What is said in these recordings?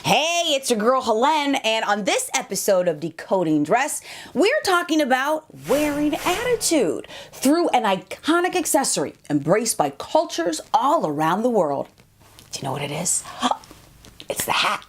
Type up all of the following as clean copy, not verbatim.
Hey, it's your girl Hélène, and on this episode of Decoding Dress, we're talking about wearing attitude through an iconic accessory embraced by cultures all around the world. Do you know what it is? It's the hat.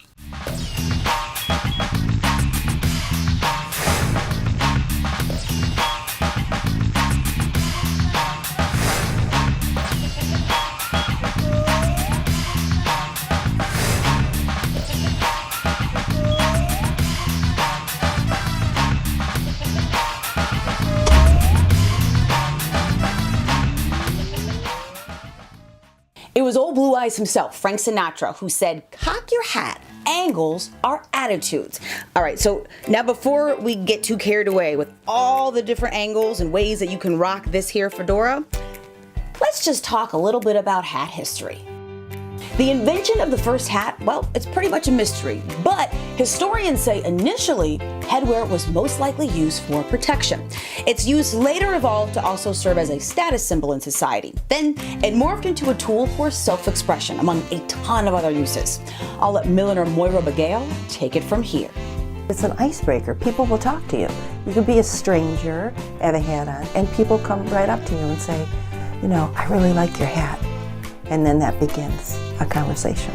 It was old Blue Eyes himself, Frank Sinatra, who said, "Cock your hat. Angles are attitudes." All right, so now before we get too carried away with all the different angles and ways that you can rock this here fedora, let's just talk a little bit about hat history. The invention of the first hat, well, it's pretty much a mystery, but historians say initially headwear was most likely used for protection. Its use later evolved to also serve as a status symbol in society. Then it morphed into a tool for self-expression among a ton of other uses. I'll let milliner Moira Begale take it from here. It's an icebreaker. People will talk to you. You could be a stranger, have a hat on, and people come right up to you and say, you know, I really like your hat. And then that begins a conversation.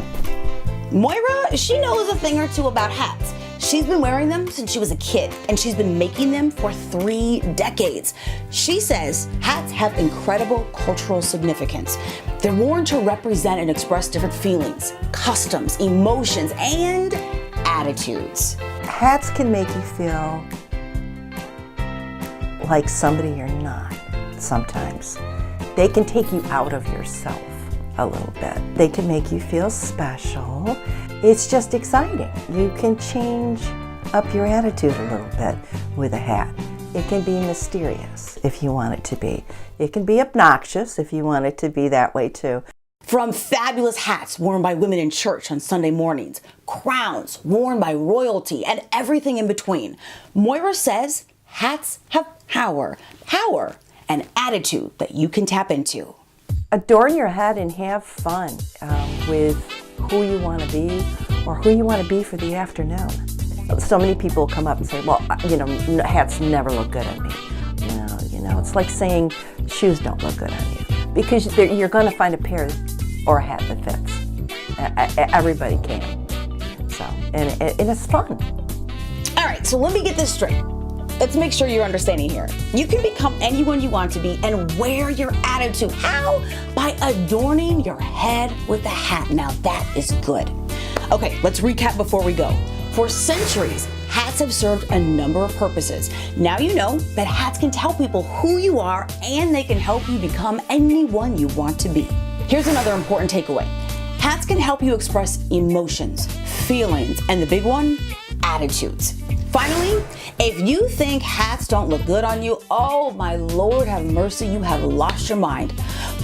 Moira, she knows a thing or two about hats. She's been wearing them since she was a kid, and she's been making them for 3 decades. She says hats have incredible cultural significance. They're worn to represent and express different feelings, customs, emotions, and attitudes. Hats can make you feel like somebody you're not sometimes. They can take you out of yourself a little bit. They can make you feel special. It's just exciting. You can change up your attitude a little bit with a hat. It can be mysterious if you want it to be. It can be obnoxious if you want it to be that way too. From fabulous hats worn by women in church on Sunday mornings, crowns worn by royalty, and everything in between, Moira says hats have power and attitude that you can tap into. Adorn your head and have fun with who you want to be or who you want to be for the afternoon. So many people come up and say, well, you know, hats never look good on me. You know, it's like saying shoes don't look good on you because you're going to find a pair or a hat that fits. Everybody can. So, and it's fun. All right, so let me get this straight. Let's make sure you're understanding here. You can become anyone you want to be and wear your attitude. How? By adorning your head with a hat. Now that is good. Okay, let's recap before we go. For centuries, hats have served a number of purposes. Now you know that hats can tell people who you are and they can help you become anyone you want to be. Here's another important takeaway. Hats can help you express emotions, feelings, and the big one, attitudes. Finally, if you think hats don't look good on you, oh my Lord have mercy, you have lost your mind.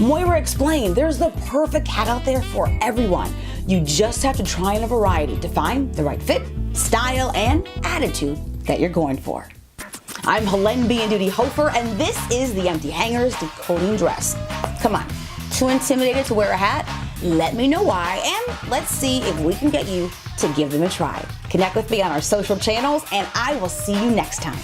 Moira explained there's the perfect hat out there for everyone. You just have to try in a variety to find the right fit, style, and attitude that you're going for. I'm Hélène Biandudi Hofer, and this is the Empty Hangers Decoding Dress. Come on, too intimidated to wear a hat? Let me know why, and let's see if we can get you to give them a try. Connect with me on our social channels, and I will see you next time.